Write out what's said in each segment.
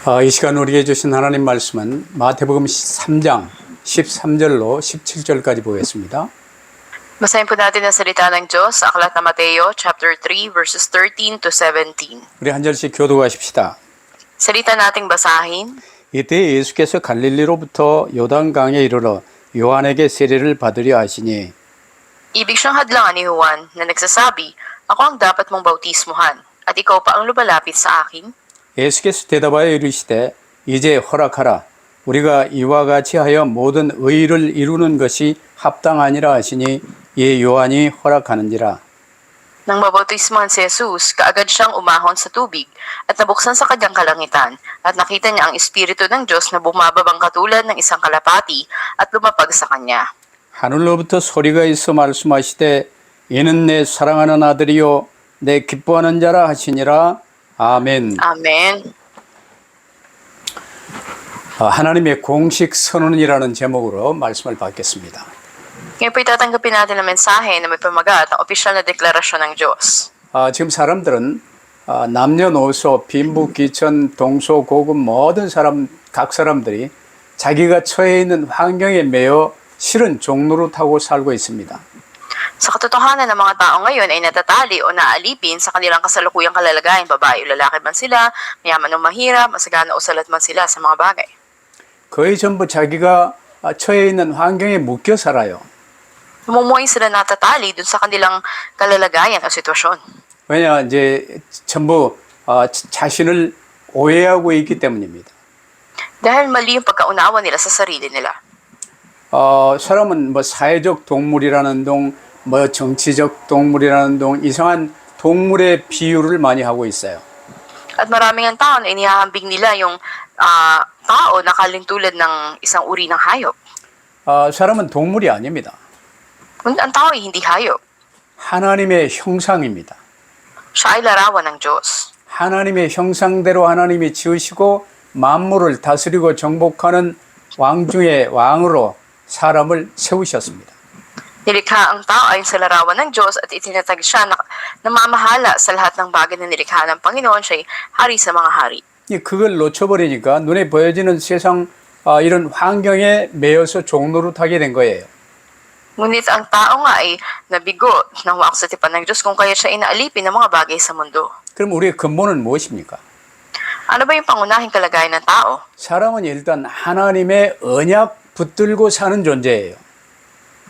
이 시간 우리에게 주신 하나님 말씀은 마태복음 3장 13절로 17절까지 보겠습니다. Basahin po natin ang salita ng Diyos sa Aklat ng Mateo, chapter 3, verses 13 to 17. 우리 한 절씩 교도하십시다. Salita nating basahin. 이때 예수께서 갈릴리로부터 요단강에 이르러 요한에게 세례를 받으려 하시니 Ibig siyang hadlangan ni Juan na nagsasabi, Ako ang dapat mong bautismuhan, at ikaw pa ang lumalapit sa akin? 예수께서 대답하여 이르시되 이제 허락하라. 우리가 이와 같이 하여 모든 의를 이루는 것이 합당하니라 하시니 예 요한이 허락하는지라. Nang mabautismuhan si Jesus, kaagad siyang umahon sa tubig at nabuksan sa kanyang kalangitan at nakita niya ang Espiritu ng Diyos na bumababang katulad ng isang kalapati at lumapag sa kanya. 하늘로부터 소리가 있어 말씀하시되 이는 내 사랑하는 아들이요 내 기뻐하는 자라 하시니라. 아멘. Amen. 하나님의 공식 선언이라는 제목으로 말씀을 받겠습니다. Ngayon po itatanggapin natin ang mensahe na may pamagat ang opisyal na deklarasyon ng Diyos. 지금 사람들은 남녀노소, 빈부, 귀천, 동소, 고금 모든 각 사람들이 자기가 처해 있는 환경에 매여 싫은 종로를 타고 살고 있습니다. Sa katotohanan ng mga tao ngayon ay natatali o naaalipin sa kanilang kasalukuyang kalalagayan, babae o lalaki man sila, mayaman o mahirap, masagana o salat man sila sa mga bagay. 거의 전부 자기가 처해 있는 환경에 묶여 살아요. Namumuhay sila natatali dun sa kanilang kalalagayan o sitwasyon. 왜냐 이제 전부 자신을 오해하고 있기 때문입니다. Dahil mali yung pagkaunawa nila sa sarili nila. 사람은 뭐 사회적 동물이라는 동, 뭐 정치적 동물이라는 동, 이상한 동물의 비유를 많이 하고 있어요. At maraming ang tao na inihahambing nila yung tao na kalintulad ng isang uri ng hayop. 사람은 동물이 아닙니다. Ang tao ay hindi hayop. 하나님의 형상입니다. Siya ay larawan ng Diyos. 하나님의 형상대로 하나님이 지으시고 만물을 다스리고 정복하는 왕 중의 왕으로 사람을 세우셨습니다. Nilikha ang tao ayon sa larawan ng Diyos at itinatag siya na namamahala sa lahat ng bagay na nilikha ng Panginoon. Siya ay hari sa mga hari. 그걸 놓쳐버리니까 눈에 보여지는 세상 이런 환경에 매여서 종노릇하게 된 거예요. Ngunit ang tao nga ay nabigo ng wak sa tipan ng Diyos kung kaya siya inaalipin ng mga bagay sa mundo. 그럼 우리의 근본은 무엇입니까? Ano ba yung pangunahing kalagayan ng tao? 사람은 일단 하나님의 언약 붙들고 사는 존재예요.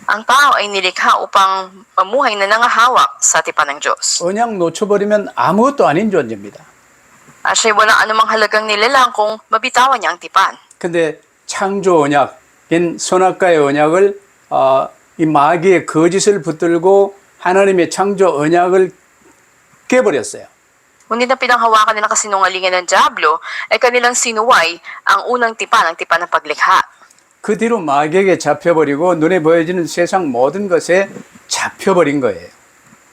Ang tao ay nilikha upang mamuhay na nangahawak sa tipan ng Diyos. 언약 놓쳐버리면 아무것도 아닌 존재입니다. At siya'y walang anumang halagang nilalang kung mabitawan niya ang tipan. 근데 창조 언약인 선악과의 언약을 이 마귀의 거짓을 붙들고 하나님의 창조 언약을 깨버렸어요. Ngunit na pinanghawakan nilang kasinungalingan ng Diablo ay kanilang sinuway ang unang tipan, ang tipan ng paglikha. 그 뒤로 마귀에게 잡혀버리고 눈에 보여지는 세상 모든 것에 잡혀버린 거예요.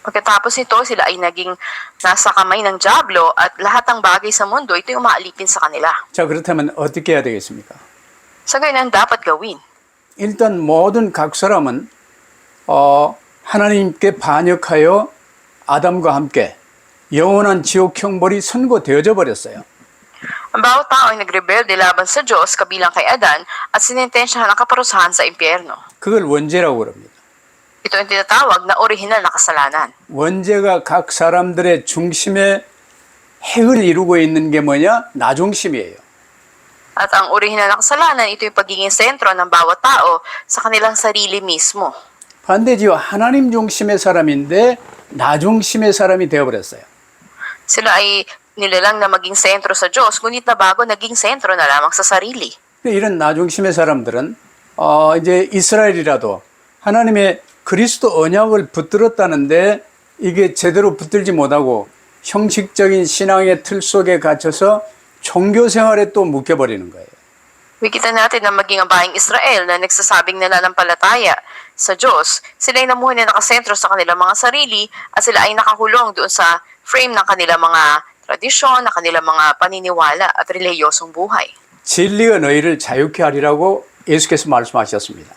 Pagkatapos nito, sila ay naging nasa kamay ng Diablo at lahat ng bagay sa mundo ito'y umaalipin sa kanila. 자, 그렇다면 어떻게 해야 되겠습니까? Sa gayon ang dapat gawin. 일단 모든 각 사람은 하나님께 반역하여 아담과 함께 영원한 지옥 형벌이 선고되어져 버렸어요. Ang bawat tao ay nagrebelde laban sa Diyos kabilang kay Adan at sinintensyahan ang kaparusahan sa impyerno. 그걸 원죄라고 그럽니다. Ito ang tinatawag na orihinal na kasalanan. 원죄가 각 사람들의 중심에 핵을 이루고 있는 게 뭐냐? 나 중심이에요. At ang orihinal na kasalanan, ito yung pagiging sentro ng bawat tao sa kanilang sarili mismo. 반대지요. 하나님 중심의 사람인데 나 중심의 사람이 되어버렸어요. Sila ay nilalang na maging sentro sa Diyos, ngunit na bago naging sentro na lamang sa sarili. 이런 나 중심의 사람들은 이제 이스라엘이라도 하나님의 그리스도 언약을 붙들었다는데 이게 제대로 붙들지 못하고 형식적인 신앙의 틀 속에 갇혀서 종교 생활에 또 묶여버리는 거예요. Makita natin na maging ang baing Israel na nagsasabing nananampalataya sa Diyos, sila ay namuhay na nakasentro sa kanilang mga sarili at sila ay nakakulong doon sa frame ng kanilang mga tradisyon, ng kanilang mga paniniwala at reliyosong buhay. 진리가 너희를 자유케 하리라고 예수께서 말씀하셨습니다.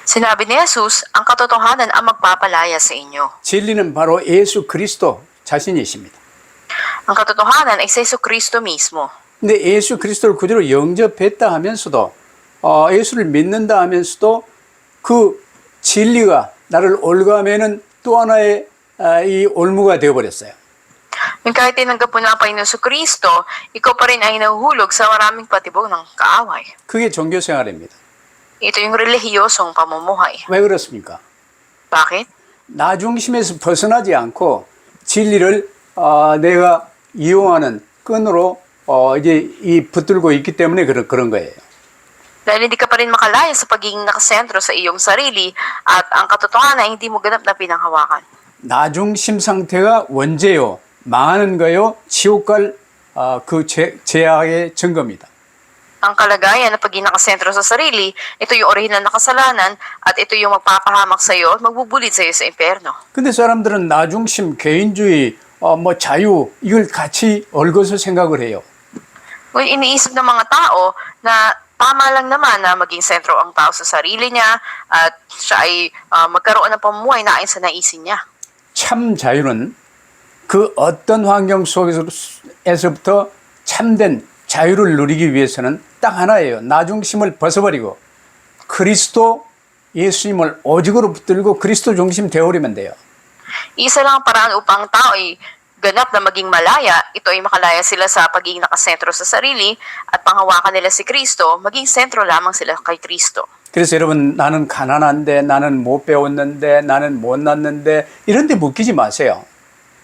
Sinabi ni Jesus, ang katotohanan ang magpapalaya sa inyo. 진리는 바로 예수 그리스도 자신이십니다. Ang katotohanan ay sa Jesucristo mismo. 근데 예수 그리스도를 구주로 영접했다 하면서도 예수를 믿는다 하면서도 그 진리가 나를 올가매는 또 하나의 이 올무가 되어버렸어요. Yung kahit tinanggap mo na ang Panginoon sa Kristo, ikaw pa rin ay nahuhulog sa maraming patibong ng kaaway. 그게 종교 생활입니다. Ito yung relihiyosong pamumuhay. 왜 그렇습니까? Bakit? 나 중심에서 벗어나지 않고 진리를 내가 이용하는 끈으로 이제 이 붙들고 있기 때문에 그런 거예요. Dahil hindi ka pa rin makalaya sa pagiging nakasentro sa iyong sarili at ang katotohanan ay hindi mo ganap na pinanghawakan. 나 중심 상태가 원죄요, 망하는 거요, 지옥 갈 그 죄악의 증거입니다. Ang kalagayan na pagiging nakasentro sa sarili, ito yung orihinal na kasalanan at ito yung magpapahamak sa iyo at magbubulit sa iyo sa impyerno. 근데 사람들은 나 중심, 개인주의, 뭐 자유 이걸 같이 얽어서 생각을 해요. Ngunit iniisip ng mga tao na tama lang naman na maging sentro ang tao sa sarili niya at siya ay magkaroon ng pamumuhay na ayon sa naisin niya. 참 자유는 그 어떤 환경 속에서부터 참된 자유를 누리기 위해서는 딱 하나예요. 나 중심을 벗어버리고 그리스도 예수님을 오직으로 붙들고 그리스도 중심 되어버리면 돼요. Isa lang ang paraan upang ang tao ay ganap na maging malaya, ito ay makalaya sila sa pagiging nakasentro sa sarili at panghawakan nila si Kristo, maging sentro lamang sila kay Kristo. 그래서 여러분 나는 가난한데 나는 못 배웠는데 나는 못 났는데 이런 데 묶이지 마세요.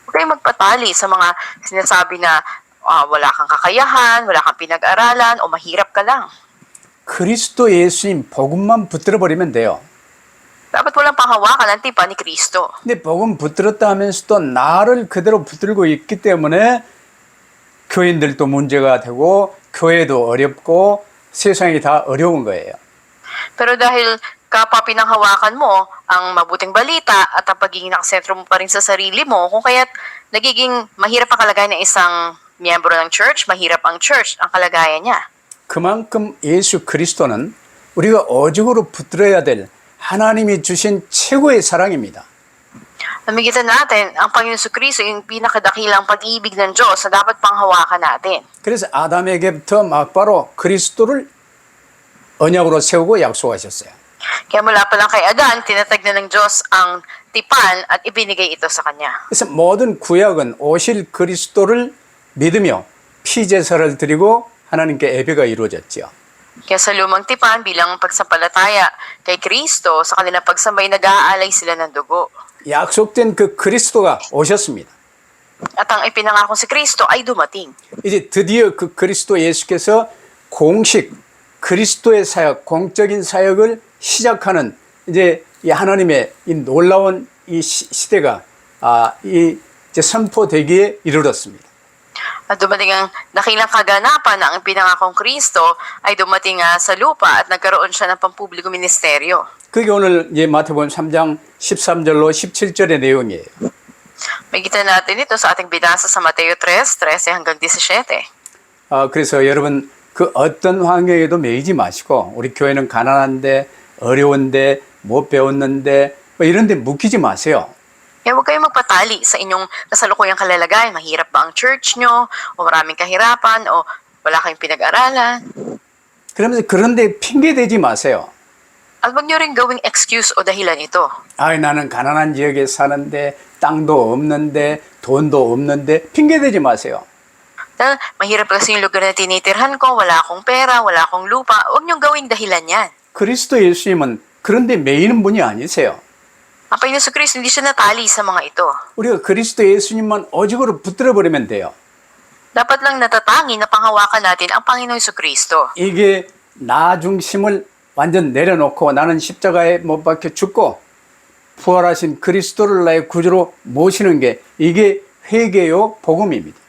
Huwag kayong magpatali sa mga sinasabi na wala kang kakayahan, wala kang pinag-aralan, o mahirap ka lang. 그리스도 예수님 복음만 붙들어 버리면 돼요. Dapat walang panghawakan ang tipan ni Kristo. 근데 복음 붙들었다 하면서도 나를 그대로 붙들고 있기 때문에 교인들도 문제가 되고 교회도 어렵고 세상이 다 어려운 거예요. Pero dahil kapwa pinanghawakan mo ang mabuting balita at ang pagiging nakasentro mo pa rin sa sarili mo, kung kaya't nagiging mahirap ang kalagayan ng isang miyembro ng church, mahirap ang church, ang kalagayan niya. 그만큼 예수 그리스도는 우리가 오직으로 붙들어야 될 하나님이 주신 최고의 사랑입니다. Namigitan natin, ang Panginoon sa Kristo yung pinakadakilang pag-ibig ng Diyos na dapat panghawakan natin. 그래서 아담에게부터 막바로 그리스도를 언약으로 세우고 약속하셨어요. Kaya mula pa lang kay Adan, tinatag na ng Diyos ang tipan at ibinigay ito sa kanya. 그래서 모든 구약은 오실 그리스도를 믿으며 피제사를 드리고 하나님께 예배가 이루어졌죠. Kaya sa lumang tipan bilang pagsampalataya kay Kristo, sa kanilang pagsambay nag-aalay sila ng dugo. 약속된 그 그리스도가 오셨습니다. At ang ipinangako si Kristo ay dumating. 이제 드디어 그 그리스도 예수께서 공식 그리스도의 사역, 공적인 사역을 시작하는 이제 이 하나님의 이 놀라운 이 시대가 이제 선포되기에 이르렀습니다. At dumating ang dakilang kaganapan na ang pinangakong Kristo ay dumating sa lupa at nagkaroon siya ng pampubliko ministeryo. 그게 오늘 이제 마태복음 3장 13절로 17절의 내용이에요. Makita natin ito sa ating binasa sa Mateo 3:13 hanggang 17. 그래서 여러분 그 어떤 환경에도 매이지 마시고 우리 교회는 가난한데 어려운데 못 배웠는데 뭐 이런 데 묶이지 마세요. Kaya huwag kayong magpatali sa inyong kasalukuyang kalalagayan. Mahirap ba ang church nyo? O maraming kahirapan? O wala kayong pinag-aralan? 그러면서 그런데 핑계 대지 마세요. At huwag nyo rin gawing excuse o dahilan ito. 나는 가난한 지역에 사는데 땅도 없는데 돈도 없는데 핑계 대지 마세요. Dahil mahirap kasi yung lugar na tinitirhan ko, wala akong pera, wala akong lupa. Huwag nyo gawing dahilan yan. 그리스도 예수님은 그런데 매이는 분이 아니세요. Ang Panginoon sa Kristo, hindi siya natali sa mga ito. 우리가 그리스도 예수님만 오직으로 붙들어 버리면 돼요. Dapat lang natatangi na panghawakan natin ang Panginoon sa Kristo. 이게 나 중심을 완전 내려놓고 나는 십자가에 못 박혀 죽고 부활하신 그리스도를 나의 구주로 모시는 게 이게 회개요 복음입니다.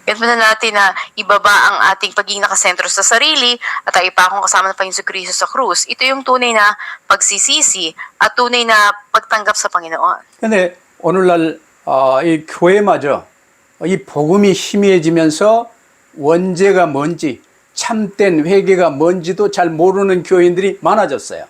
Kaya na natin na ibaba ang ating pagiging nakasentro sa sarili at ay ipakong kasama ng Panginoon sa Kristo sa krus. Ito yung tunay na pagsisisi at tunay na pagtanggap sa Panginoon. 근데 오늘날 이 교회마저 이 복음이 희미해지면서 원죄가 뭔지 참된 회개가 뭔지도 잘 모르는 교인들이 많아졌어요.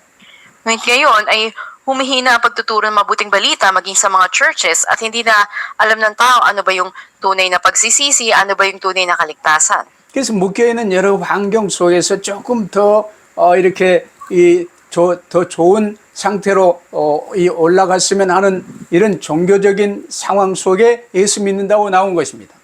Ngayon ay humihina ang pagtuturo ng mabuting balita maging sa mga churches at hindi na alam ng tao ano ba yung tunay na pagsisisi, ano ba yung tunay na kaligtasan. 그래서 묶여있는 여러 환경 속에서 조금 더 이렇게 더 좋은 상태로 올라갔으면 하는 이런 종교적인 상황 속에 예수 믿는다고 나온 것입니다.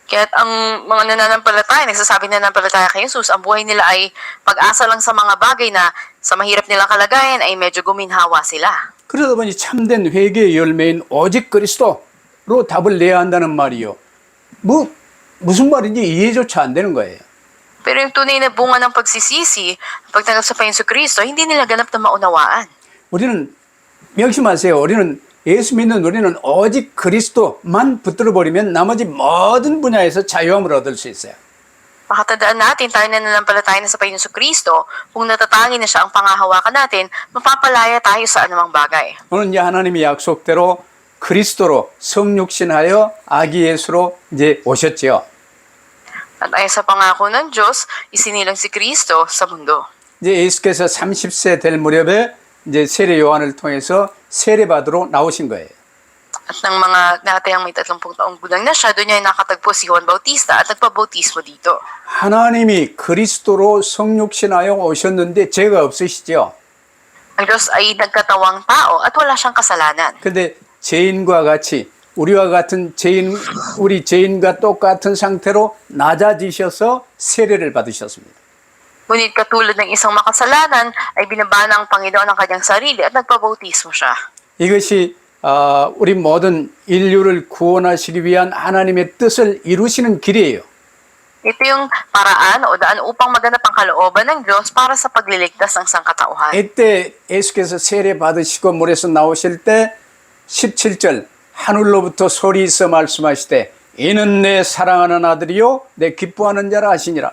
Kaya't ang mga nananampalataya, nagsasabing nananampalataya kay Jesus, ang buhay nila ay pag-asa lang sa mga bagay na sa mahirap nilang kalagayan ay medyo guminhawa sila. 그러다 보니 참된 회개의 열매인 오직 그리스도로 답을 내야 한다는 말이요. 무슨 말인지 이해조차 안 되는 거예요. Pero yung tunay na bunga ng pagsisisi, pagtanggap sa Panginoon Kristo, hindi nila ganap na maunawaan. 우리는 명심하세요. 예수 믿는 우리는 오직 그리스도만 붙들어 버리면 나머지 모든 분야에서 자유함을 얻을 수 있어요. Pakatandaan natin, tayo na nananampalataya na sa Panginoon Kristo, kung natatangin na siya ang pangahawakan natin, mapapalaya tayo sa anumang bagay. 오늘 이제 하나님의 약속대로 그리스도로 성육신하여 아기 예수로 이제 오셨지요. At ayon sa pangako ng Diyos, isinilang si Kristo sa mundo. 이제 예수께서 30세 될 무렵에 이제 세례 요한을 통해서 세례받으러 나오신 거예요. At ng mga natayang may 30 taong gulang na siya, doon niya nakatagpo si Juan Bautista at nagpabautismo dito. 하나님이 그리스도로 성육신하여 오셨는데 죄가 없으시죠. Ang Diyos ay nagkatawang tao at wala siyang kasalanan. 근데 죄인과 같이 우리 죄인과 똑같은 상태로 낮아지셔서 세례를 받으셨습니다. Ngunit katulad ng isang makasalanan, ay binabana ang Panginoon ang kanyang sarili at nagpabautismo siya. 이것이 우리 모든 인류를 구원하시기 위한 하나님의 뜻을 이루시는 길이에요. Ito yung paraan o daan upang maganap ang kalooban ng Diyos para sa pagliligtas ng sangkatauhan. 이때 예수께서 세례 받으시고 물에서 나오실 때 17절 하늘로부터 소리 있어 말씀하시되 이는 내 사랑하는 아들이요 내 기뻐하는 자라 하시니라.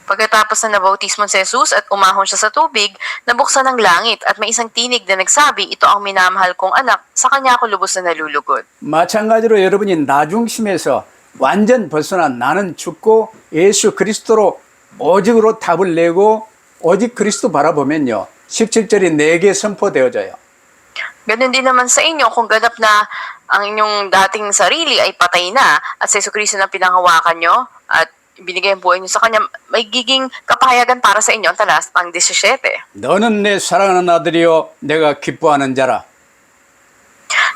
Pagkatapos na nabautismo si Jesus at umahon siya sa tubig, nabuksan ang langit at may isang tinig na nagsabi, ito ang minamahal kong anak, sa kanya ako lubos na nalulugod. 마찬가지로 여러분이 나 중심에서 완전 벗어난 나는 죽고 예수 그리스도로 오직으로 답을 내고 오직 그리스도 바라보면요. 17절이 내게 선포되어져요. Ganon din naman sa inyo kung ganap na ang inyong dating sarili ay patay na at sa Jesucristo na pinanghawakan nyo at binigay ang buhay nyo sa Kanya, may giging kapahayagan para sa inyo ang talas pang 17. 너는 내 사랑하는 아들이요 내가 기뻐하는 자라.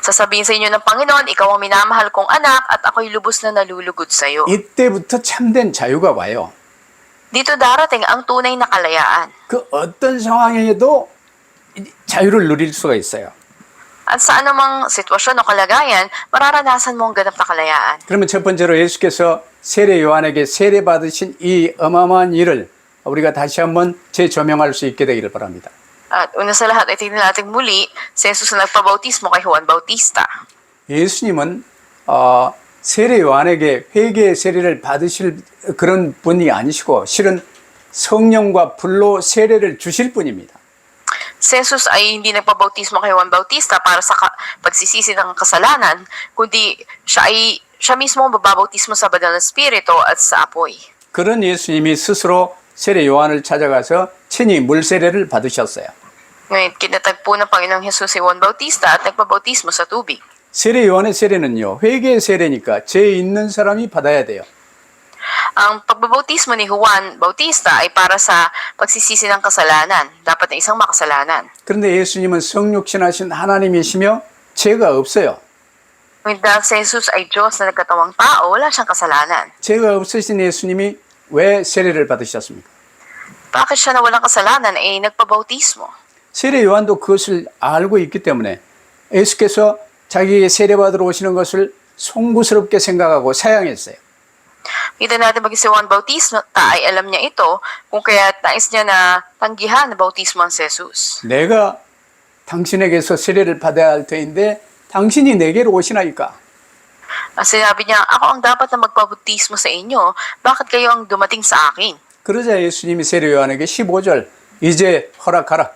Sasabihin sa inyo ng Panginoon, ikaw ang minamahal kong anak at ako'y lubos na nalulugod sa iyo. 이때부터 참된 자유가 와요. Dito darating ang tunay na kalayaan. 그 어떤 상황에도 자유를 누릴 수가 있어요. At sa anumang sitwasyon o kalagayan, mararanasan mo ang ganap na kalayaan. 그러면 첫 번째로 예수께서 세례 요한에게 세례 받으신 이 어마어마한 일을 우리가 다시 한번 재조명할 수 있게 되기를 바랍니다. At una sa lahat ay tingnan natin muli si Jesus na nagpabautismo kay Juan Bautista. 예수님은 세례 요한에게 회개의 세례를 받으실 그런 분이 아니시고 실은 성령과 불로 세례를 주실 분입니다. Si Jesus ay hindi nagpabautismo kay Juan Bautista para sa pagsisisi ng kasalanan, kundi siya mismo ang babautismo sa banal na spirito at sa apoy. 그런 예수님이 스스로 세례 요한을 찾아가서 친히 물 세례를 받으셨어요. Ngayon, kinatagpo ng Panginoong Jesus si Juan Bautista at nagpabautismo sa tubig. 세례 요한의 세례는요, 회개의 세례니까 죄 있는 사람이 받아야 돼요. Ang pagbabautismo ni Juan Bautista ay para sa pagsisisi ng kasalanan, dapat na isang makasalanan. 그런데 예수님은 성육신하신 하나님이시며 죄가 없어요. Ngunit dahil si Jesus ay Diyos na nagkatawang tao, wala siyang kasalanan. 죄가 없으신 예수님이 왜 세례를 받으셨습니까? Bakit siya na walang kasalanan ay nagpabautismo? 세례 요한도 그것을 알고 있기 때문에 예수께서 자기의 세례받으러 오시는 것을 송구스럽게 생각하고 사양했어요. Kita natin maging si Juan Bautista ay alam niya ito kung kaya nais niya na tanggihan na bautismo ang si Jesus. 내가 당신에게서 세례를 받아야 할 터인데 당신이 내게로 오시나이까? Sinabi niya, ako ang dapat na magpabautismo sa inyo, bakit kayo ang dumating sa akin? 그러자 예수님이 세례 요한에게 15절 이제 허락하라.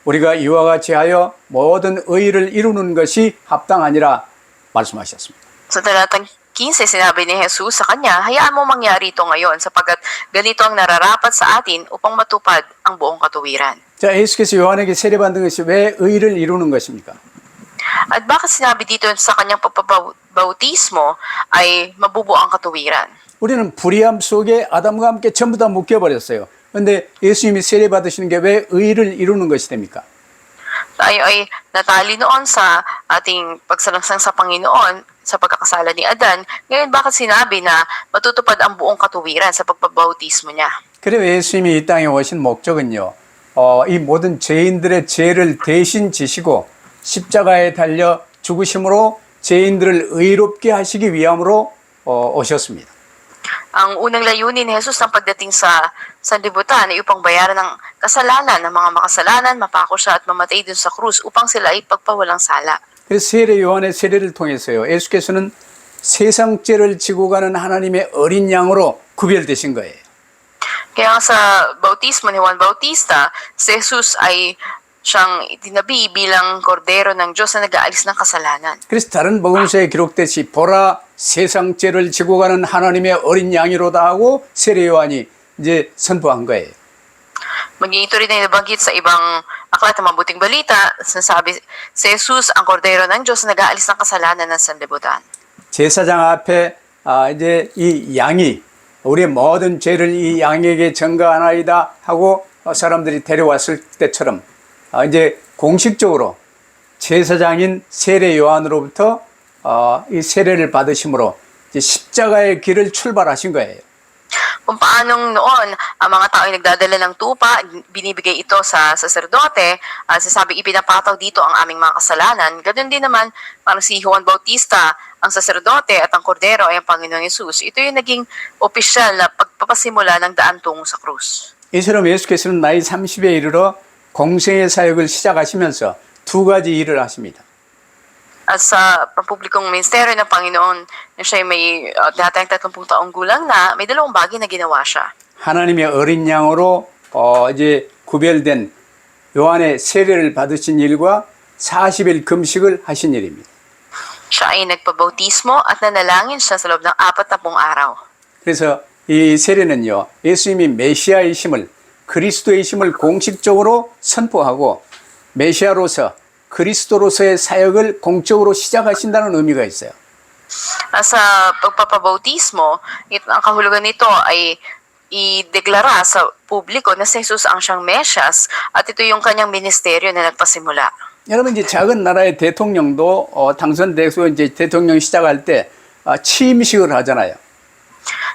우리가 이와 같이 하여 모든 의를 이루는 것이 합당하니라 말씀하셨습니다. Sa talatang 15, sinabi ni Jesus sa kanya, hayaan mo mangyari ito ngayon sapagkat ganito ang nararapat sa atin upang matupad ang buong katuwiran. 자, 예수께서 요한에게 세례받는 것이 왜 의를 이루는 것입니까? At bakit sinabi dito sa kanyang pagpabautismo ay mabubuo ang katuwiran? 우리는 불의함 속에 아담과 함께 전부 다 묶여버렸어요. 그런데 예수님이 세례 받으시는 게 왜 의를 이루는 것이 됩니까? Tayo ay natali noon sa ating pagsalangsang sa Panginoon sa pagkakasala ni Adan. Ngayon bakit sinabi na matutupad ang buong katuwiran sa pagpabautismo niya? 그래서 예수님이 이 땅에 오신 목적은요, 이 모든 죄인들의 죄를 대신 지시고 십자가에 달려 죽으심으로 죄인들을 의롭게 하시기 위함으로 오셨습니다. Ang unang layunin ni Jesus ng pagdating sa sanlibutan ay upang bayaran ng kasalanan ng mga makasalanan, mapako siya at mamatay dun sa krus upang sila ay pagpawalang sala. 그래서 세례 요한의 세례를 통해서요, 예수께서는 세상 죄를 지고 가는 하나님의 어린 양으로 구별되신 거예요. Kaya nga sa bautismo ni Juan Bautista, si Jesus ay siyang itinabi bilang kordero ng Diyos na nag-aalis ng kasalanan. 그래서 다른 복음서에 기록됐이 보라 세상 죄를 지고 가는 하나님의 어린 양이로다 하고 세례 요한이 이제 선포한 거예요. Maging ito rin ay nabanggit sa ibang aklat ng mabuting balita, sinasabi si Jesus ang kordero ng Diyos na nag-aalis ng kasalanan ng sanlibutan. 제사장 앞에 이제 이 양이 우리의 모든 죄를 이 양에게 전가하나이다 하고 사람들이 데려왔을 때처럼 이제 공식적으로 제사장인 세례 요한으로부터 이 세례를 받으심으로 이제 십자가의 길을 출발하신 거예요. Kung paanong noon ang mga tao ay nagdadala ng tupa, binibigay ito sa saserdote, sasabi ipinapataw dito ang aming mga kasalanan. Ganun din naman, parang si Juan Bautista, ang saserdote at ang kordero ay ang Panginoong Yesus. Ito yung naging opisyal na pagpapasimula ng daan tungo sa krus. 이처럼 예수께서는 나이 30에 이르러 공생의 사역을 시작하시면서 두 가지 일을 하십니다. At sa pampublikong ministeryo ng Panginoon, na siya ay may datang 30 taong gulang na, may dalawang bagay na ginawa siya. 하나님의 어린 양으로 이제 구별된 요한의 세례를 받으신 일과 40일 금식을 하신 일입니다. Siya ay nagpabautismo at nanalangin siya sa loob ng 40 araw. 그래서 이 세례는요, 예수님이 메시아이심을, 그리스도이심을 공식적으로 선포하고 메시아로서 그리스도로서의 사역을 공적으로 시작하신다는 의미가 있어요. Sa pagpapabautismo, ang kahulugan nito ay i-deklara sa publiko na si Jesus ang siyang Mesyas at ito yung kanyang ministeryo na nagpasimula. 여러분 이제 작은 나라의 대통령도 당선돼서 이제 대통령 시작할 때 취임식을 하잖아요.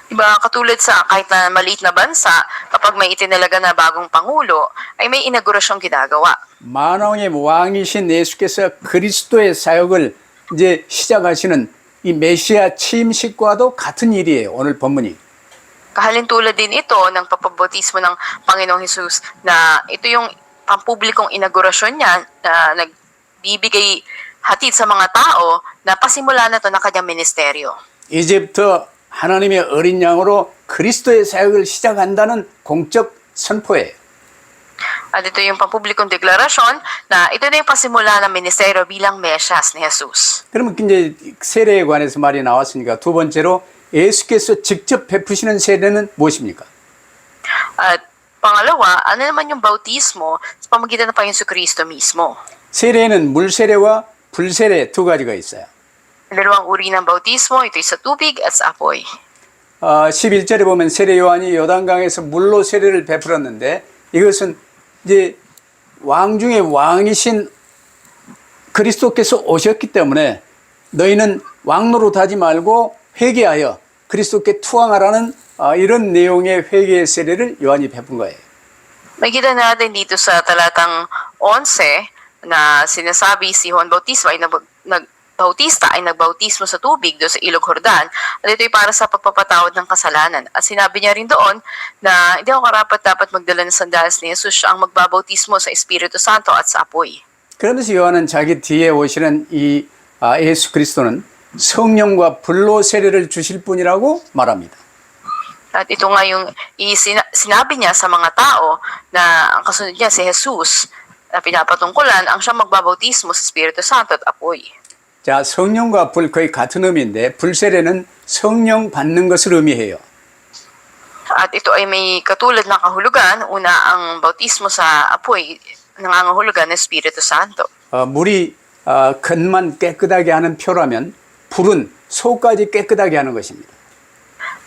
Diba, katulad sa kahit na maliit na bansa, kapag may itinalaga na bagong pangulo, ay may inaugurasyong ginagawa. 만왕의 왕이신 예수께서 그리스도의 사역을 이제 시작하시는 이 메시아 취임식과도 같은 일이에요. 오늘 본문이. Kahalintulad din ito ng papabautismo ng Panginoong Jesus na ito yung pampublikong inaugurasyon niya na nagbibigay hatid sa mga tao na pasimula na to ng kanyang ministeryo. 이제부터 하나님의 어린 양으로 그리스도의 사역을 시작한다는 공적 선포예요. At ito yung pampublikong deklarasyon na ito na yung pasimula ng ministeryo bilang Mesyas ni Jesus. 그러면 이제 세례에 관해서 말이 나왔으니까 두 번째로 예수께서 직접 베푸시는 세례는 무엇입니까? At pangalawa, ano naman yung bautismo sa pamagitan ng Panginoon Kristo mismo? 세례에는 물세례와 불세례 두 가지가 있어요. Dalawang uri ng bautismo, ito sa tubig at sa apoy. 11절에 보면 세례 요한이 요단강에서 물로 세례를 베풀었는데 이것은 이제 왕 중에 왕이신 그리스도께서 오셨기 때문에 너희는 왕노릇하지 말고 회개하여 그리스도께 투항하라는 이런 내용의 회개의 세례를 요한이 베푼 거예요. Makikita natin dito sa talatang 11 na sinasabi si Juan Bautista ay Bautista ay nagbautismo sa tubig doon sa Ilog Jordan at ito'y para sa pagpapatawad ng kasalanan. At sinabi niya rin doon na hindi ako karapat dapat magdala ng sandalas ni Jesus, siya ang magbabautismo sa Espiritu Santo at sa apoy. 그러면서 요한은 자기 뒤에 오시는 이 예수 그리스도는 성령과 불로 세례를 주실 분이라고 말합니다. At ito nga yung sinabi niya sa mga tao na ang kasunod niya si Jesus na pinapatungkulan ang siyang magbabautismo sa Espiritu Santo at apoy. 자, 성령과 불 거의 같은 의미인데 불세례는 성령 받는 것을 의미해요. At ito ay may katulad na kahulugan. Una, ang bautismo sa apoy nangangahulugan ng Espiritu Santo. 물이 겉만 깨끗하게 하는 표라면 불은 속까지 깨끗하게 하는 것입니다.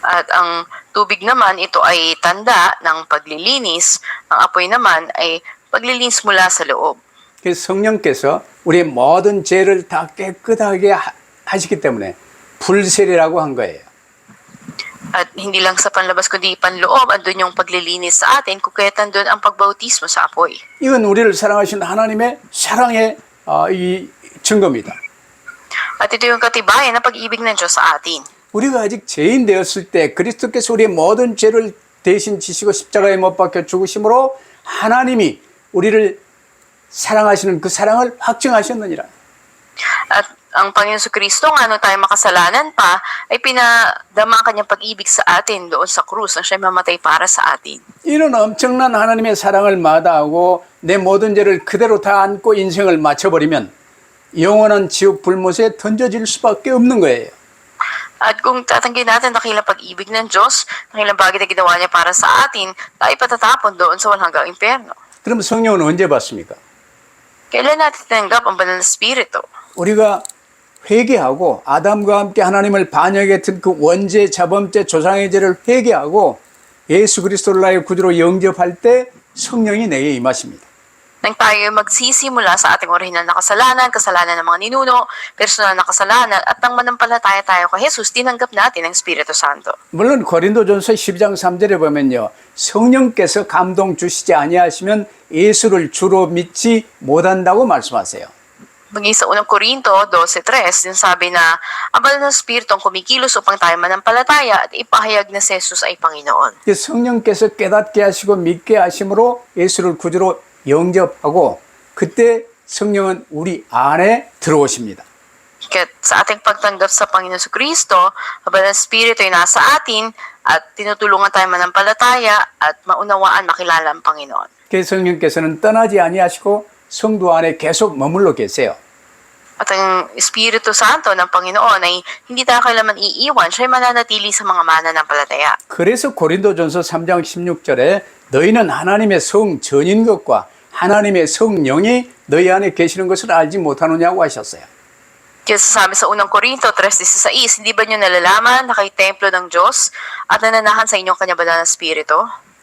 At ang tubig naman, ito ay tanda ng paglilinis. Ang apoy naman ay paglilinis mula sa loob. 그래서 성령께서 우리의 모든 죄를 다 깨끗하게 하시기 때문에 불세례라고 한 거예요. At hindi lang sa panlabas kundi panloob, andun yung paglilinis sa atin, kung kaya't andun ang pagbautismo sa apoy. 이건 우리를 사랑하신 하나님의 사랑의 이 증거입니다. At ito yung katibayan ng pag-ibig ng Diyos sa atin. 우리가 아직 죄인 되었을 때 그리스도께서 우리의 모든 죄를 대신 지시고 십자가에 못 박혀 죽으심으로 하나님이 우리를 사랑하시는 그 사랑을 확증하셨느니라. At ang Panginoon sa Kristo, nga nung tayo makasalanan pa, ay pinadama ang kanyang pag-ibig sa atin doon sa krus nang siya mamatay para sa atin. 이런 엄청난 하나님의 사랑을 마다하고 내 모든 죄를 그대로 다 안고 인생을 마쳐버리면 영원한 지옥 불못에 던져질 수밖에 없는 거예요. At kung tatanggihan natin dakilang pag-ibig ng Diyos, dakilang bagay na ginawa niya para sa atin, tayo patatapon doon sa walang hanggang impyerno. 그럼 성령은 언제 받습니까? Kailan natin tinanggap ang banal na Espiritu? 우리가 회개하고 아담과 함께 하나님을 반역했던 그 원죄, 자범죄, 조상의 죄를 회개하고 예수 그리스도를 나의 구주로 영접할 때 성령이 내게 임하십니다. Nang tayo magsisimula sa ating orihinal na kasalanan, kasalanan ng mga ninuno, personal na kasalanan, at nang manampalataya tayo kay Jesus, tinanggap natin ang Espiritu Santo. 물론 고린도전서 12장 3절에 보면요. 성령께서 감동 주시지 아니하시면 예수를 주로 믿지 못한다고 말씀하세요. Maging sa unang Korinto 12:3, sinasabi na ang banal na Espiritu ang kumikilos upang tayo manampalataya at ipahayag na si Jesus ay Panginoon. 성령께서 깨닫게 하시고 믿게 하심으로 예수를 구주로 영접하고 그때 성령은 우리 안에 들어오십니다. Kaya sa ating pagtanggap sa Panginoon sa Kristo, ang banal na Espiritu ay nasa atin at tinutulungan tayo manampalataya at maunawaan, makilala ang Panginoon. 그래서 성령께서는 떠나지 아니하시고 성도 안에 계속 머물러 계세요. At ang Espiritu Santo ng Panginoon ay hindi tayo kailanman iiwan, siya ay mananatili sa mga mananampalataya. 그래서 고린도전서 3장 16절에 너희는 하나님의 성 전인 것과 하나님의 성령이 너희 안에 계시는 것을 알지 못하느냐고 하셨어요. Kaya sasabi sa unang Korinto 3:16, hindi ba niyo nalalaman na kayo templo ng Diyos at nananahan sa inyong kanya banal na Espiritu?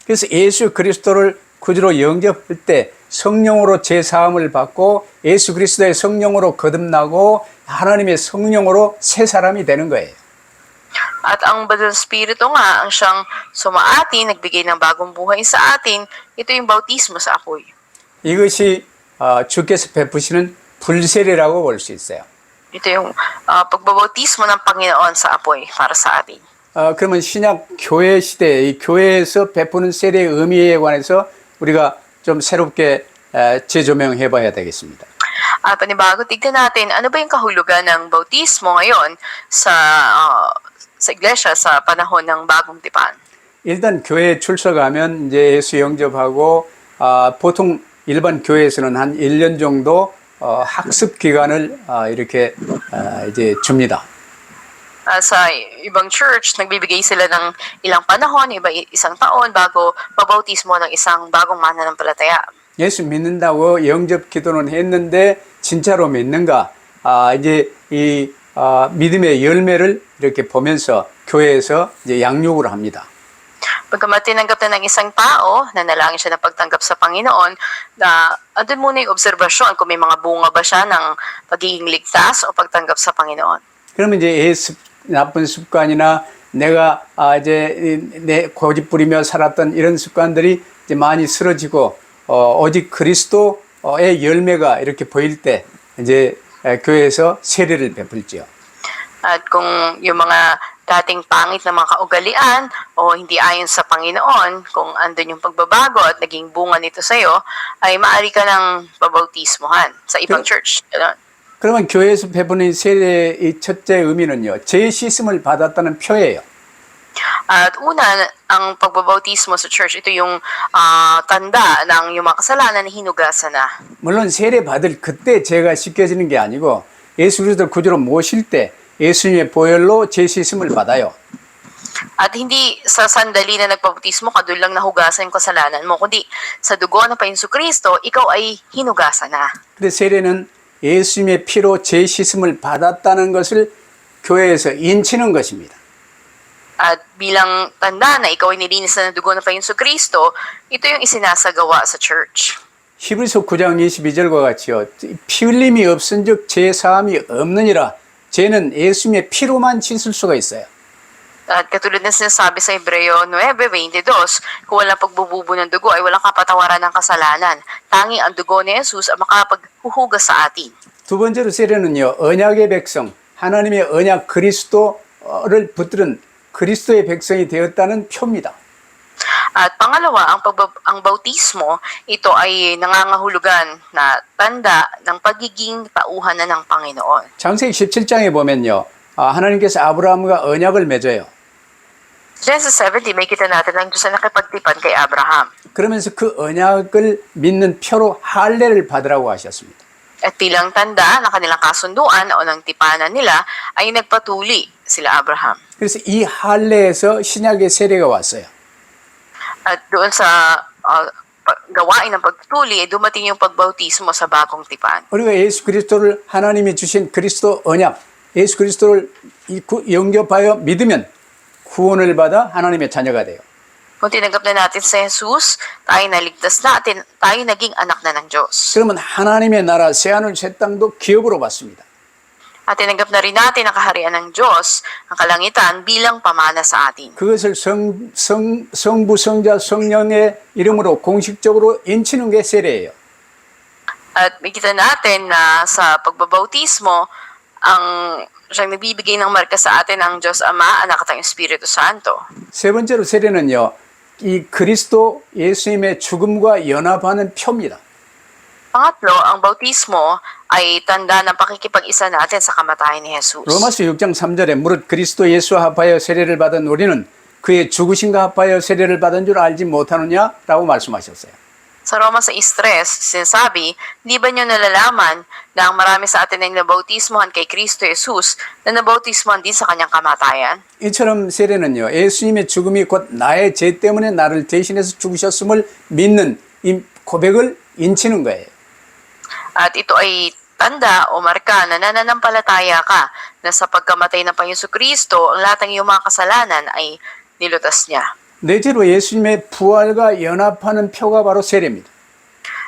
그래서 예수 그리스도를 구주로 영접할 때 성령으로 제사함을 받고 예수 그리스도의 성령으로 거듭나고 하나님의 성령으로 새 사람이 되는 거예요. At ang banal na Espiritu nga ang siyang sumaatin, nagbigay ng bagong buhay sa atin, ito yung bautismo sa apoy. 이것이 주께서 베푸시는 불세례라고 볼 수 있어요. Ito yung pagbabautismo ng Panginoon sa apoy para sa atin. 그러면 신약 교회 시대에 이 교회에서 베푸는 세례의 의미에 관해서 우리가 좀 새롭게 재조명해 봐야 되겠습니다. Panibago, tignan natin, ano ba yung kahulugan ng bautismo ngayon sa iglesia sa panahon ng bagong tipan? 일단 교회에 출석하면 이제 예수 영접하고 보통 일반 교회에서는 한 1년 정도 학습 기간을 이렇게 이제 줍니다. Sa ibang church, nagbibigay sila ng ilang panahon, iba isang taon bago mabautismo ng isang bagong mananampalataya. 예수 믿는다고 영접 기도는 했는데 진짜로 믿는가? 이제 이 믿음의 열매를 이렇게 보면서 교회에서 이제 양육을 합니다. Pagkamat tinanggap na ng isang tao, nanalangin siya ng pagtanggap sa Panginoon, na andun muna yung obserbasyon kung may mga bunga ba siya ng pagiging ligtas o pagtanggap sa Panginoon. 그러면 이제 나쁜 습관이나 내가 이제 내 고집 부리며 살았던 이런 습관들이 이제 많이 쓰러지고 오직 그리스도의 열매가 이렇게 보일 때 이제 교회에서 세례를 베풀지요. At kung yung mga dating pangit na mga kaugalian o hindi ayon sa Panginoon, kung andun yung pagbabago at naging bunga nito sa'yo, ay maaari ka ng pabautismohan sa ibang church. Ganun. 그러면 교회에서 베푸는 세례의 이 첫째 의미는요, 죄 씻음을 받았다는 표예요. At una, ang pagbabautismo sa church, ito yung tanda ng yung mga kasalanan na hinugasan na. 물론 세례 받을 그때 죄가 씻겨지는 게 아니고 예수 그리스도를 구주로 모실 때 예수님의 보혈로 죄 씻음을 받아요. At hindi sa sandali na nagpabautismo ka, doon lang nahugasan yung kasalanan mo, kundi sa dugo ng Panginoon Kristo, ikaw ay hinugasan na. 근데 세례는 예수님의 피로 죄 씻음을 받았다는 것을 교회에서 인치는 것입니다. At bilang tanda na ikaw ay nilinis na ng dugo ng Panginoon Kristo, ito yung isinasagawa sa church. 히브리서 9장 22절과 같이요. 피 흘림이 없은즉 죄 사함이 없느니라. 죄는 예수님의 피로만 씻을 수가 있어요. At katulad na sinasabi sa Hebreo 9:22, kung walang pagbububo ng dugo ay walang kapatawaran ng kasalanan. Tanging ang dugo ni Jesus ang makapaghuhugas sa atin. 두 번째로 세례는요. 언약의 백성, 하나님의 언약 그리스도를 붙들은 그리스도의 백성이 되었다는 표입니다. At pangalawa, ang bautismo, ito ay nangangahulugan na tanda ng pagiging tauhan na ng Panginoon. 창세기 17장에 보면요. 하나님께서 아브라함과 언약을 맺어요. Genesis 17, may kita natin ang Diyos na nakipagtipan kay Abraham. 그러면서 그 언약을 믿는 표로 할례를 받으라고 하셨습니다. At bilang tanda ng kanilang kasunduan o ng tipanan nila, ay nagpatuli sila Abraham. 그래서 이 할례에서 신약의 세례가 왔어요. At doon sa gawain ng pagtutuli, ay dumating yung pagbautismo sa bagong tipan. 우리가 예수 그리스도를 하나님이 주신 그리스도 언약, 예수 그리스도를 영접하여 믿으면 구원을 받아 하나님의 자녀가 돼요. Kung tinanggap na natin si Jesus, tayo naligtas natin, tayo naging anak na ng Diyos. 그러면 하나님의 나라 새하늘 새 땅도 기업으로 받습니다. At tinanggap na rin natin ang kaharian ng Diyos, ang kalangitan bilang pamana sa atin. 그것을 성부, 성자, 성령의 이름으로 공식적으로 인치는 게 세례예요. At makita natin na sa pagbabautismo, ang siyang nagbibigay ng marka sa atin ang Diyos Ama, Anak at ang Espiritu Santo. 세 번째로 세례는요. 이 그리스도 예수님의 죽음과 연합하는 표입니다. Pangatlo, ang bautismo ay tanda ng pakikipag-isa natin sa kamatayan ni Jesus. 로마서 6장 3절에 무릇 그리스도 예수와 합하여 세례를 받은 우리는 그의 죽으심과 합하여 세례를 받은 줄 알지 못하느냐라고 말씀하셨어요. Sa Roma 6:3, sinasabi, di ba nyo nalalaman na ang marami sa atin ay nabautismohan kay Kristo Jesus na nabautismohan din sa kanyang kamatayan? 이처럼 세례는요. 예수님의 죽음이 곧 나의 죄 때문에 나를 대신해서 죽으셨음을 믿는 이 고백을 인치는 거예요. At ito ay tanda o marka na nananampalataya ka na sa pagkamatay ng Panginoon Kristo, ang lahat ng iyong mga kasalanan ay nilutas niya. 넷째로 예수님의 부활과 연합하는 표가 바로 세례입니다.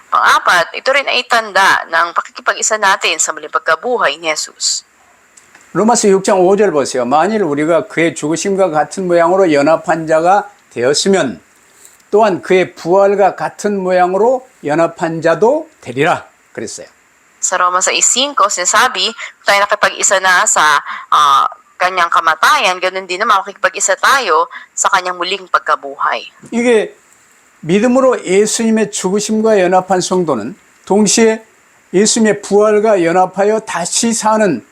Pang-apat, ito rin ay tanda ng pakikipag-isa natin sa muling pagkabuhay ni Jesus. 로마서 6장 5절 보세요. 만일 우리가 그의 죽으심과 같은 모양으로 연합한 자가 되었으면 또한 그의 부활과 같은 모양으로 연합한 자도 되리라 그랬어요. Sa Roma 6:5, sinasabi, kung tayo nakipag-isa na sa kanyang kamatayan, ganoon din naman makikipag-isa tayo sa kanyang muling pagkabuhay. 이게 믿음으로 예수님의 죽으심과 연합한 성도는 동시에 예수님의 부활과 연합하여 다시 사는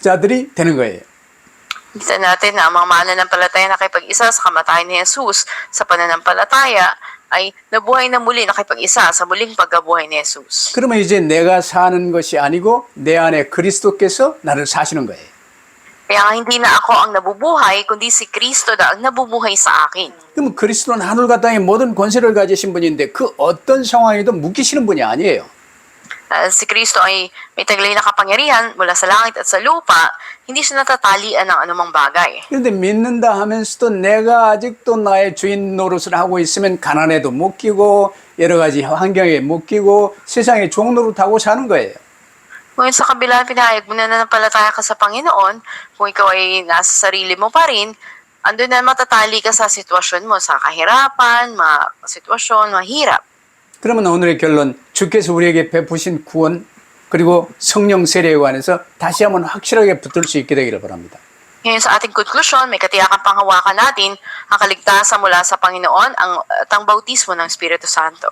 자들이 되는 거예요. Kita natin na ang mga mananampalataya na nakipag-isa sa kamatayan ni Jesus sa pananampalataya ay nabuhay na muli nakipag-isa sa muling pagkabuhay ni Jesus. 그러면 이제 내가 사는 것이 아니고 내 안에 그리스도께서 나를 사시는 거예요. Kaya nga hindi na ako ang nabubuhay, kundi si Kristo na ang nabubuhay sa akin. 그러면 그리스도는 하늘과 땅의 모든 권세를 가지신 분인데 그 어떤 상황에도 묶이시는 분이 아니에요. Si Kristo ay may taglay na kapangyarihan mula sa langit at sa lupa, hindi siya natatalian ng anumang bagay. 그런데 믿는다 하면서도 내가 아직도 나의 주인 노릇을 하고 있으면 가난에도 묶이고 여러 가지 환경에 묶이고 세상의 종 노릇하고 사는 거예요. Ngayon sa kabila, pinahayag mo na nanampalataya ka sa Panginoon, kung ikaw ay nasa sarili mo pa rin, andun na matatali ka sa sitwasyon mo, sa kahirapan, sitwasyon, mahirap. 그러면 오늘의 결론, 주께서 우리에게 베푸신 구원 그리고 성령 세례에 관해서 다시 한번 확실하게 붙들 수 있게 되기를 바랍니다. Ngayon sa ating konklusyon, may katiyakan panghawakan natin ang kaligtasan mula sa Panginoon at ang bautismo ng Espiritu Santo.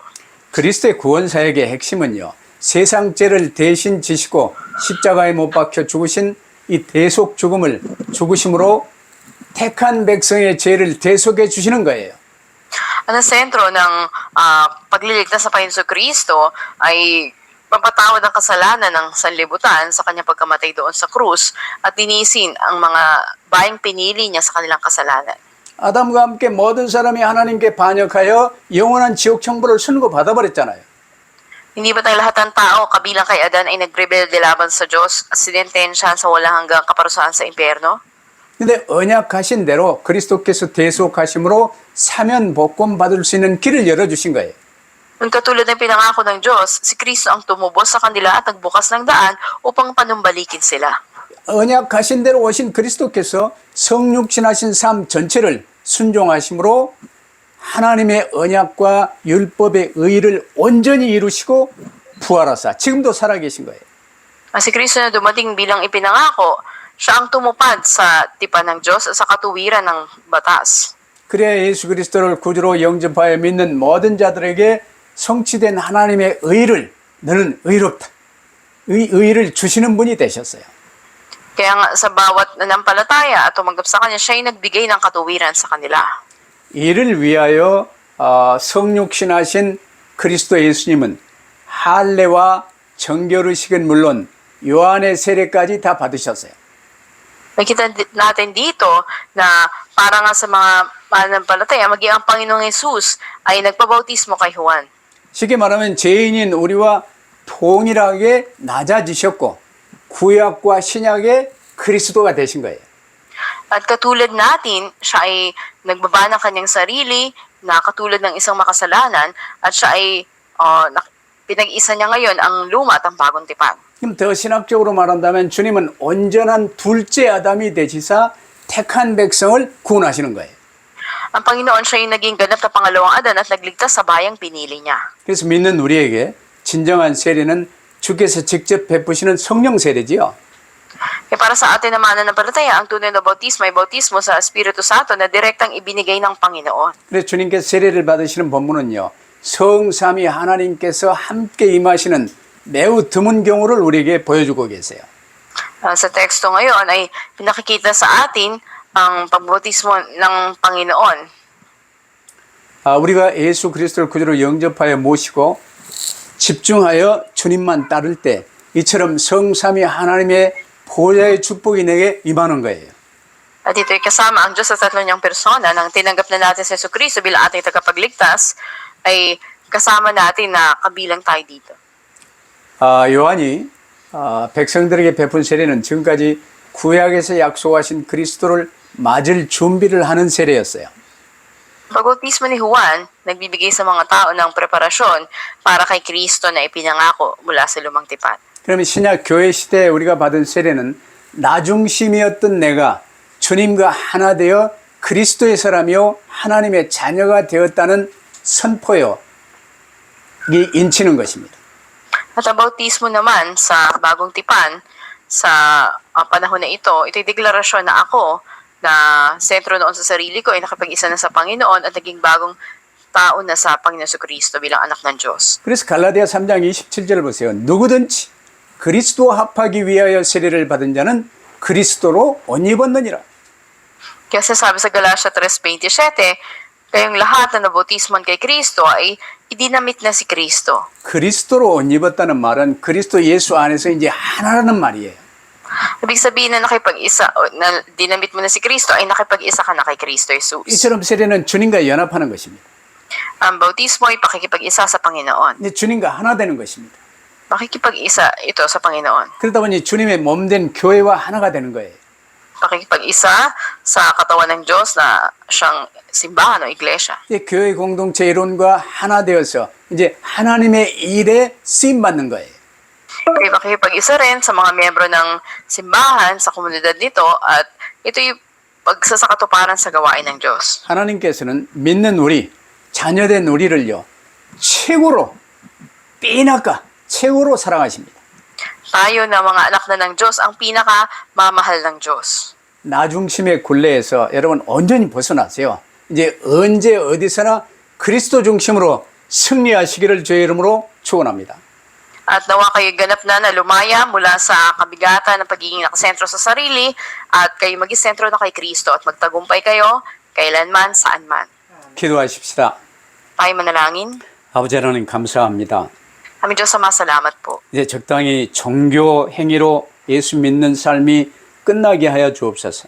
그리스도의 구원 사역의 핵심은요. 세상 죄를 대신 지시고 십자가에 못 박혀 죽으신 이 대속 죽음을 죽으심으로 택한 백성의 죄를 대속해 주시는 거예요. Ang sentro ng pagliligtas sa Panginoon Kristo ay papatawad ang kasalanan ng sanlibutan sa kanyang pagkamatay doon sa krus at dinisin ang mga bayang pinili niya sa kanilang kasalanan. 아담과 함께 모든 사람이 하나님께 반역하여 영원한 지옥 천벌을 선고받아버렸잖아요. Hindi ba tayo lahat ng tao, kabilang kay Adan, ay nagrebelde laban sa Diyos at sinentensyahan sa walang hanggang kaparusahan sa impyerno? 근데 언약하신 대로 그리스도께서 대속하심으로 사면 복권 받을 수 있는 길을 열어주신 거예요. Nung katulad ng pinangako ng Diyos, si Kristo ang tumubos sa kanila at nagbukas ng daan upang panumbalikin sila. 언약하신 대로 오신 그리스도께서 성육신하신 삶 전체를 순종하심으로 하나님의 언약과 율법의 의의를 온전히 이루시고 부활하사 지금도 살아계신 거예요. Si Kristo na dumating bilang ipinangako, siya ang tumupad sa tipan ng Diyos at sa katuwiran ng batas. 그래야 예수 그리스도를 구주로 영접하여 믿는 모든 자들에게 성취된 하나님의 의를 너는 의롭다. 의를 주시는 분이 되셨어요. Kaya nga sa bawat nanampalataya at tumanggap sa Kanya, siya ay nagbigay ng katuwiran sa kanila. 이를 위하여 성육신하신 그리스도 예수님은 할례와 정결의식은 물론 요한의 세례까지 다 받으셨어요. Nakita natin dito na para nga sa mga mananampalataya, maging ang Panginoong Jesus ay nagpabautismo kay Juan. 쉽게 말하면 죄인인 우리와 동일하게 낮아지셨고 구약과 신약의 그리스도가 되신 거예요. At katulad natin, siya ay nagbaba ng kanyang sarili na katulad ng isang makasalanan at siya ay pinag-isa niya ngayon ang luma at ang bagong tipan. 그럼 더 신학적으로 말한다면 주님은 온전한 둘째 아담이 되시사 택한 백성을 구원하시는 거예요. Ang Panginoon siya ay naging ganap na pangalawang Adan at nagligtas sa bayang pinili niya. 그래서 믿는 우리에게 진정한 세례는 주께서 직접 베푸시는 성령 세례지요. Kaya para sa atin na mananampalataya, ang tunay na bautismo ay bautismo sa Espiritu Santo na direktang ibinigay ng Panginoon. 그래서 주님께서 세례를 받으시는 본문은요. 성삼위 하나님께서 함께 임하시는 매우 드문 경우를 우리에게 보여주고 계세요. Sa teksto ngayon ay pinakikita sa atin ang pagbautismo ng Panginoon. 우리가 예수 그리스도를 구주로 영접하여 모시고 집중하여 주님만 따를 때 이처럼 성삼위 하나님의 보좌의 축복이 내게 임하는 거예요. At ito'y kasama ang Diyos sa tatlo niyang persona nang tinanggap na natin si Jesucristo bilang ating tagapagligtas ay kasama natin na kabilang tayo dito. 요한이 백성들에게 베푼 세례는 지금까지 구약에서 약속하신 그리스도를 맞을 준비를 하는 세례였어요. Pagbautismo ni Juan, nagbibigay sa mga tao ng preparasyon para kay Kristo na ipinangako mula sa lumang tipan. 그러면 신약 교회 시대에 우리가 받은 세례는 나중심이었던 내가 주님과 하나 되어 그리스도의 사람이요 하나님의 자녀가 되었다는 선포요. 이 인치는 것입니다. At ang bautismo naman sa bagong tipan, sa panahon na ito'y deklarasyon na ako na sentro noon sa sarili ko ay nakapag-isa na sa Panginoon at naging bagong tao na sa Panginoon Jesucristo bilang anak ng Diyos. 그래서 갈라디아 3장 27절 보세요. 누구든지 그리스도 합하기 위하여 세례를 받은 자는 그리스도로 옷 입었느니라. Kaya sabi sa Galatia 3:27, kayong lahat na nabautismon kay Kristo ay idinamit na si Kristo. 그리스도로 옷 입었다는 말은 그리스도 예수 안에서 이제 하나라는 말이에요. Ibig sabihin na nakipag-isa, na dinamit mo na si Kristo ay nakipag-isa ka na kay Kristo Jesus. 이처럼 세례는 주님과 연합하는 것입니다. Ang bautismo ay pakikipag-isa sa Panginoon. 이제 주님과 하나 되는 것입니다. Pakikipag-isa ito sa Panginoon. 그러다 보니 주님의 몸된 교회와 하나가 되는 거예요. Pakikipag-isa sa katawan ng Diyos na siyang simbahan o iglesia. 이 교회 공동체 이론과 하나 되어서 이제 하나님의 일에 쓰임 받는 거예요. Kaya pakikipag-isa rin sa mga miyembro ng simbahan sa komunidad nito at ito'y pagsasakatuparan sa gawain ng Diyos. 하나님께서는 믿는 우리, 자녀된 우리를요, 최고로, 삐나까 최고로 사랑하십니다. Tayo na mga anak na ng Diyos ang pinakamamahal ng Diyos. 나중심의 굴레에서 여러분 온전히 벗어나세요. 이제 언제 어디서나 그리스도 중심으로 승리하시기를 주의 이름으로 축원합니다. At nawa kayo ganap na lumaya mula sa kabigatan ng pagiging nakasentro sa sarili at kayo mag-isentro na kay Kristo at magtagumpay kayo kailanman, saan man. 기도하십시다. Tayo manalangin. 아버지 하나님 감사합니다. Aming Diyos, salamat po. 이제 적당히 종교 행위로 예수 믿는 삶이 끝나게 하여 주옵소서.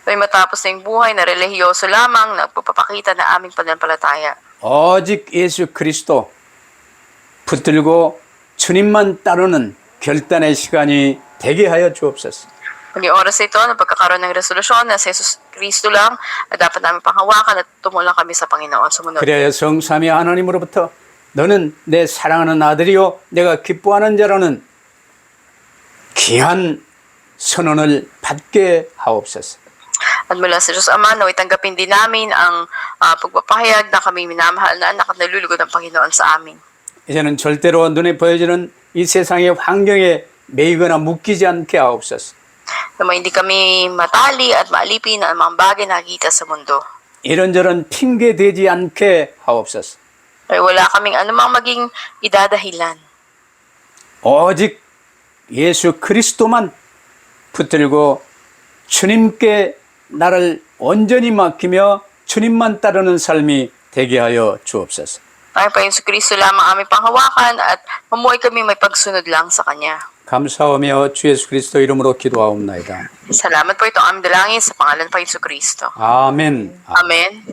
Tayo matapos na yung buhay na relihiyoso lamang na nagpapakita na aming pananampalataya. 오직 예수 그리스도 붙들고 주님만 따르는 결단의 시간이 되게 하여 주옵소서. Maging oras ito na pagkakaroon ng resolusyon na si Jesus Cristo lang at dapat namin panghawakan at tumulong kami sa Panginoon sumunod. 그래야 성삼위 하나님으로부터 너는 내 사랑하는 아들이요 내가 기뻐하는 자라는 귀한 선언을 받게 하옵소서. At mula sa Diyos Ama, naway tanggapin din namin ang pagpapahayag na kami minamahal na anak at nalulugod ng Panginoon sa amin. 이제는 절대로 눈에 보여지는 이 세상의 환경에 매이거나 묶이지 않게 하옵소서. Na hindi kami matali at maalipin ang mga bagay na nakikita sa mundo. 이런저런 핑계 대지 않게 하옵소서. Ay wala kaming anumang maging idadahilan. 오직 예수 그리스도만 붙들고 주님께 나를 온전히 맡기며 주님만 따르는 삶이 되게 하여 주옵소서. Ay pa Yesu Cristo lamang aming panghawakan at mamuhay kami may pagsunod lang sa Kanya. 감사하며 주 예수 그리스도 이름으로 기도하옵나이다. Salamat po ito aming dalangin sa pangalan pa Yesu Cristo. 아멘. Amen.